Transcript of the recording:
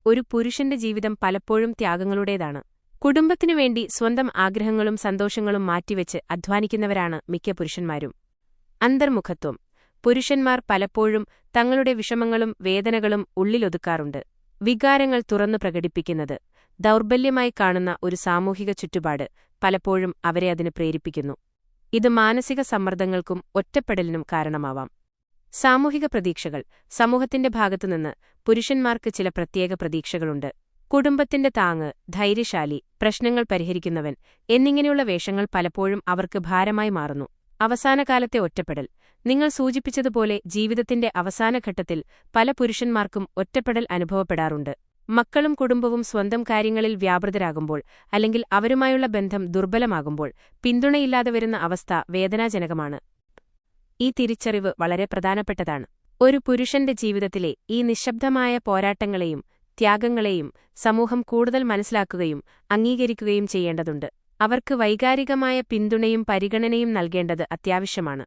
ഒരു പുരുഷന്റെ ജീവിതം പലപ്പോഴും ത്യാഗങ്ങളുടേതാണ്. കുടുംബത്തിനുവേണ്ടി സ്വന്തം ആഗ്രഹങ്ങളും സന്തോഷങ്ങളും മാറ്റിവെച്ച് അധ്വാനിക്കുന്നവരാണ് മിക്ക പുരുഷന്മാരും. അന്തർമുഖത്വം. പുരുഷന്മാർ പലപ്പോഴും തങ്ങളുടെ വിഷമങ്ങളും വേദനകളും ഉള്ളിലൊതുക്കാറുണ്ട്. വികാരങ്ങൾ തുറന്നു പ്രകടിപ്പിക്കുന്നത് ദൗർബല്യമായി കാണുന്ന ഒരു സാമൂഹിക ചുറ്റുപാട് പലപ്പോഴും അവരെ അതിന് പ്രേരിപ്പിക്കുന്നു. ഇത് മാനസിക സമ്മർദ്ദങ്ങൾക്കും ഒറ്റപ്പെടലിനും കാരണമാവാം. സാമൂഹിക പ്രതീക്ഷകൾ. സമൂഹത്തിന്റെ ഭാഗത്തുനിന്ന് പുരുഷന്മാർക്ക് ചില പ്രത്യേക പ്രതീക്ഷകളുണ്ട്. കുടുംബത്തിന്റെ താങ്ങ്, ധൈര്യശാലി, പ്രശ്നങ്ങൾ പരിഹരിക്കുന്നവൻ എന്നിങ്ങനെയുള്ള വേഷങ്ങൾ പലപ്പോഴും അവർക്ക് ഭാരമായി മാറുന്നു. അവസാനകാലത്തെ ഒറ്റപ്പെടൽ. നിങ്ങൾ സൂചിപ്പിച്ചതുപോലെ ജീവിതത്തിന്റെ അവസാനഘട്ടത്തിൽ പല പുരുഷന്മാർക്കും ഒറ്റപ്പെടൽ അനുഭവപ്പെടാറുണ്ട്. മക്കളും കുടുംബവും സ്വന്തം കാര്യങ്ങളിൽ വ്യാപൃതരാകുമ്പോൾ അല്ലെങ്കിൽ അവരുമായുള്ള ബന്ധം ദുർബലമാകുമ്പോൾ പിന്തുണയില്ലാതെ വരുന്ന അവസ്ഥ വേദനാജനകമാണ്. ഈ തിരിച്ചറിവ് വളരെ പ്രധാനപ്പെട്ടതാണ്. ഒരു പുരുഷന്റെ ജീവിതത്തിലെ ഈ നിശ്ശബ്ദമായ പോരാട്ടങ്ങളെയും ത്യാഗങ്ങളെയും സമൂഹം കൂടുതൽ മനസ്സിലാക്കുകയും അംഗീകരിക്കുകയും ചെയ്യേണ്ടതുണ്ട്. അവർക്ക് വൈകാരികമായ പിന്തുണയും പരിഗണനയും നൽകേണ്ടത് അത്യാവശ്യമാണ്.